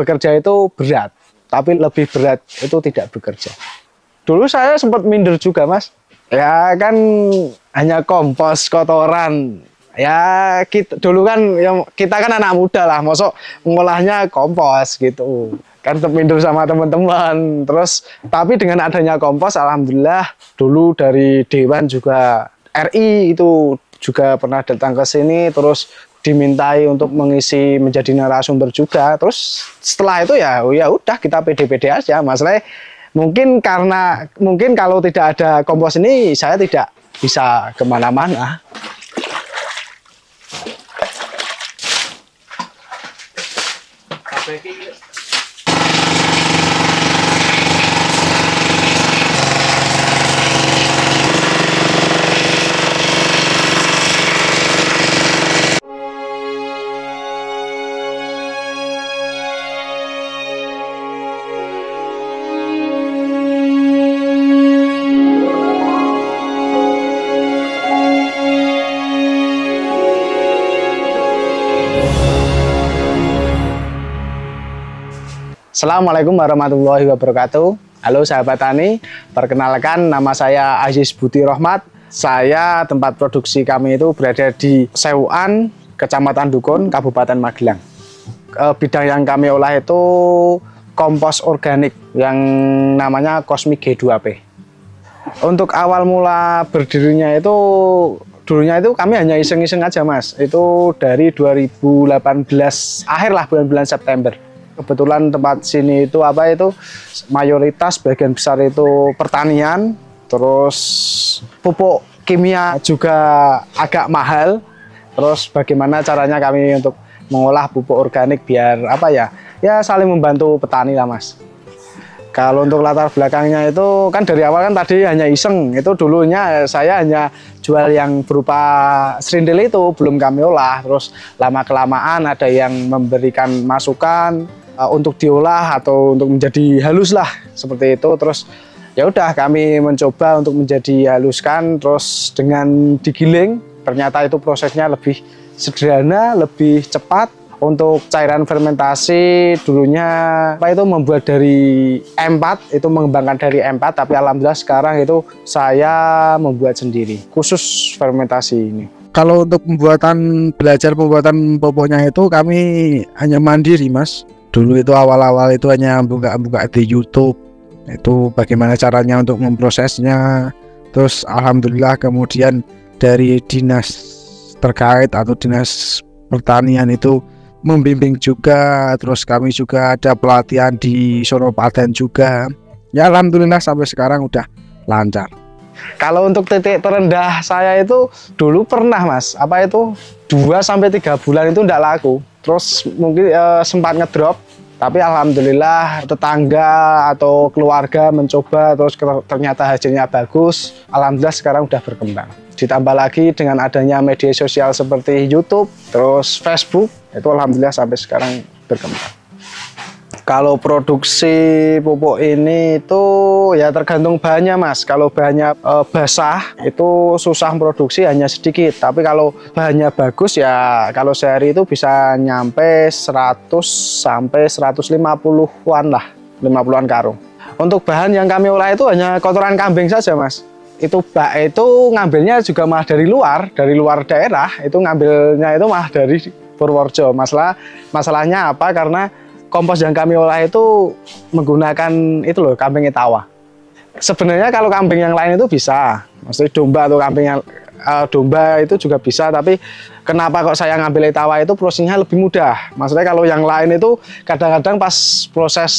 bekerja itu berat, tapi lebih berat itu tidak bekerja. Dulu saya sempat minder juga, Mas. Ya kan hanya kompos, kotoran. Ya dulu kan kita kan anak muda lah, mosok ngolahnya kompos gitu. Kan terpindah sama teman-teman. Terus tapi dengan adanya kompos, alhamdulillah dulu dari Dewan juga RI itu juga pernah datang ke sini, terus dimintai untuk mengisi menjadi narasumber juga. Terus setelah itu ya udah kita pede-pede aja. Masalahnya mungkin kalau tidak ada kompos ini saya tidak bisa kemana-mana. Assalamualaikum warahmatullahi wabarakatuh. Halo sahabat tani, perkenalkan nama saya Aziz Budi Rohmat. Saya tempat produksi kami itu berada di Sewuan, Kecamatan Dukun, Kabupaten Magelang. Bidang yang kami olah itu kompos organik yang namanya Cosmic G2P. Untuk awal mula berdirinya itu dulunya itu kami hanya iseng-iseng aja, Mas. Itu dari 2018 akhir lah, bulan-bulan September. Kebetulan tempat sini itu mayoritas bagian besar itu pertanian, terus pupuk kimia juga agak mahal. Terus bagaimana caranya kami untuk mengolah pupuk organik biar saling membantu petani lah, Mas. Kalau untuk latar belakangnya itu kan dari awal kan tadi hanya iseng. Itu dulunya saya hanya jual yang berupa serindil itu, belum kami olah. Terus lama-kelamaan ada yang memberikan masukan untuk diolah atau untuk menjadi halus lah seperti itu. Terus ya udah kami mencoba untuk menjadi haluskan, terus dengan digiling ternyata itu prosesnya lebih sederhana, lebih cepat. Untuk cairan fermentasi dulunya itu membuat dari M4, itu mengembangkan dari M4, tapi alhamdulillah sekarang itu saya membuat sendiri khusus fermentasi ini. Kalau untuk belajar pembuatan pupuknya itu kami hanya mandiri, Mas. Dulu itu awal-awal itu hanya buka-buka di YouTube, itu bagaimana caranya untuk memprosesnya. Terus alhamdulillah kemudian dari dinas terkait atau dinas pertanian itu membimbing juga. Terus kami juga ada pelatihan di Sonopaten juga. Ya alhamdulillah sampai sekarang udah lancar. Kalau untuk titik terendah saya itu dulu pernah, Mas, 2-3 bulan itu enggak laku. Terus mungkin sempat ngedrop, tapi alhamdulillah tetangga atau keluarga mencoba, terus ternyata hasilnya bagus. Alhamdulillah sekarang udah berkembang. Ditambah lagi dengan adanya media sosial seperti YouTube, terus Facebook, itu alhamdulillah sampai sekarang berkembang. Kalau produksi pupuk ini itu ya tergantung bahannya, Mas. Kalau bahannya basah itu susah produksi, hanya sedikit. Tapi kalau bahannya bagus ya kalau sehari itu bisa nyampe 100 sampai 150-an lah, 50-an karung. Untuk bahan yang kami olah itu hanya kotoran kambing saja, Mas. Itu ngambilnya juga malah dari luar daerah, itu ngambilnya itu malah dari Purworejo. Masalahnya apa? Karena kompos yang kami olah itu menggunakan kambing Etawa. Sebenarnya kalau kambing yang lain itu bisa, maksudnya domba atau kambing yang domba itu juga bisa, tapi kenapa kok saya ngambil Etawa itu prosesnya lebih mudah. Maksudnya kalau yang lain itu kadang-kadang pas proses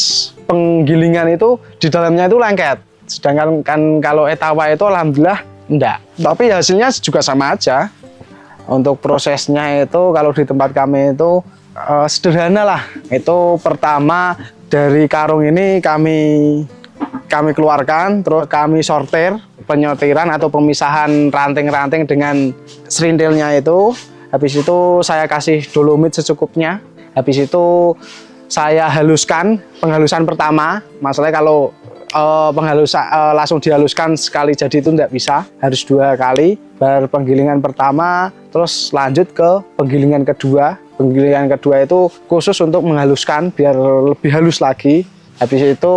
penggilingan itu di dalamnya itu lengket. Sedangkan kan kalau Etawa itu alhamdulillah enggak. Tapi hasilnya juga sama aja. Untuk prosesnya itu kalau di tempat kami itu sederhana lah. Itu pertama dari karung ini kami keluarkan, terus kami sortir, penyortiran atau pemisahan ranting-ranting dengan serindilnya itu. Habis itu saya kasih dolomit secukupnya. Habis itu saya haluskan, penghalusan pertama. Masalahnya kalau penghalusan langsung dihaluskan sekali jadi itu tidak bisa, harus 2 kali. Baru penggilingan pertama, terus lanjut ke penggilingan kedua. Penggilingan kedua itu khusus untuk menghaluskan biar lebih halus lagi. Habis itu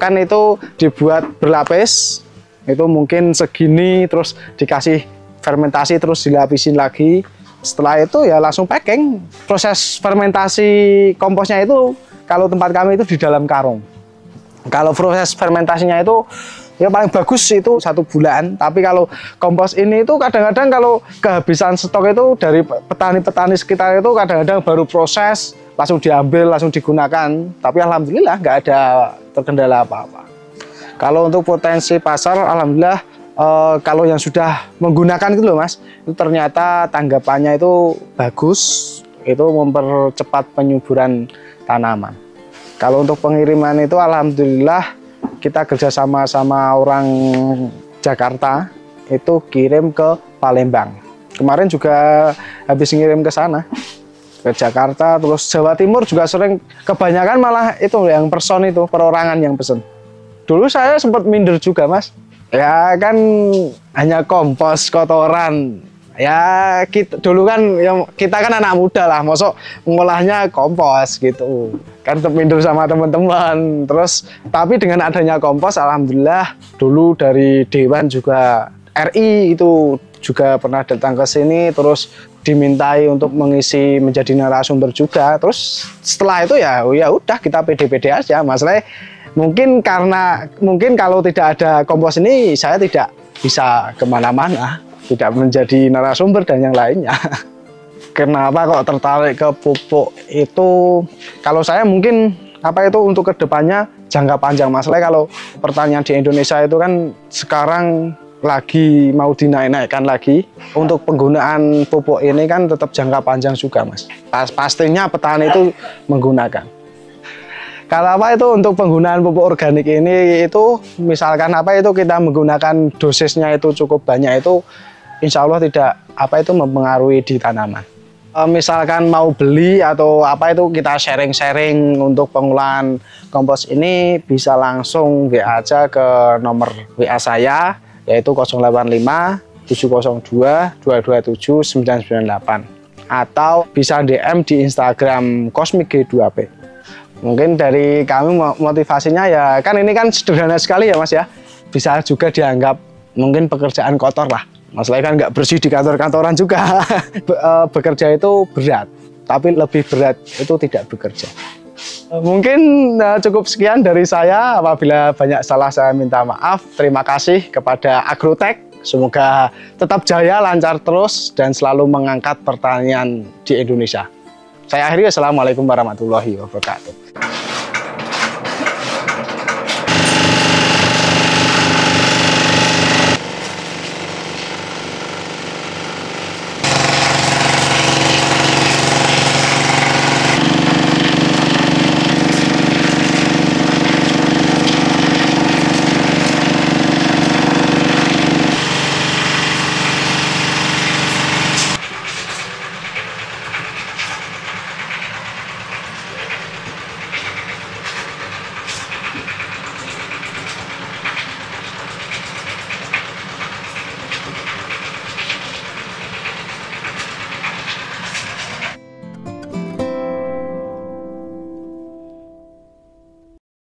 kan itu dibuat berlapis. Itu mungkin segini terus dikasih fermentasi terus dilapisin lagi. Setelah itu ya langsung packing. Proses fermentasi komposnya itu kalau tempat kami itu di dalam karung. Kalau proses fermentasinya itu ya paling bagus itu 1 bulan. Tapi kalau kompos ini itu kadang-kadang kalau kehabisan stok itu dari petani-petani sekitar itu kadang-kadang baru proses langsung diambil, langsung digunakan. Tapi alhamdulillah nggak ada terkendala apa-apa. Kalau untuk potensi pasar, alhamdulillah kalau yang sudah menggunakan gitu loh Mas, itu ternyata tanggapannya itu bagus, itu mempercepat penyuburan tanaman. Kalau untuk pengiriman itu alhamdulillah kita kerjasama sama orang Jakarta, itu kirim ke Palembang. Kemarin juga habis ngirim ke sana, ke Jakarta, terus Jawa Timur juga sering, kebanyakan malah itu yang person itu, perorangan yang pesen. Dulu saya sempat minder juga Mas, ya kan hanya kompos, kotoran. Ya dulu kan kita kan anak muda lah, masuk ngolahnya kompos gitu kan, minder sama teman-teman. Terus tapi dengan adanya kompos alhamdulillah, dulu dari Dewan juga RI itu juga pernah datang ke sini, terus dimintai untuk mengisi menjadi narasumber juga. Terus setelah itu ya udah kita pede-pede aja. Masalahnya mungkin kalau tidak ada kompos ini saya tidak bisa kemana-mana, tidak menjadi narasumber dan yang lainnya. Kenapa kok tertarik ke pupuk itu? Kalau saya mungkin untuk kedepannya jangka panjang. Masalahnya kalau pertanian di Indonesia itu kan sekarang lagi mau dinaik-naikkan lagi. Untuk penggunaan pupuk ini kan tetap jangka panjang juga Mas. Pastinya petani itu menggunakan. Kalau untuk penggunaan pupuk organik ini itu misalkan kita menggunakan dosisnya itu cukup banyak, itu insya Allah tidak mempengaruhi di tanaman. Misalkan mau beli atau itu kita sharing-sharing untuk pengolahan kompos ini, bisa langsung WA aja ke nomor WA saya, yaitu 085 702 227 998, atau bisa DM di Instagram Cosmic G2P. Mungkin dari kami motivasinya ya kan ini kan sederhana sekali ya Mas ya, bisa juga dianggap mungkin pekerjaan kotor lah. Masalahnya kan nggak bersih di kantor-kantoran juga. Bekerja itu berat, tapi lebih berat itu tidak bekerja. Mungkin cukup sekian dari saya. Apabila banyak salah saya minta maaf. Terima kasih kepada Agrotech. Semoga tetap jaya, lancar terus, dan selalu mengangkat pertanian di Indonesia. Saya akhiri, Assalamualaikum warahmatullahi wabarakatuh.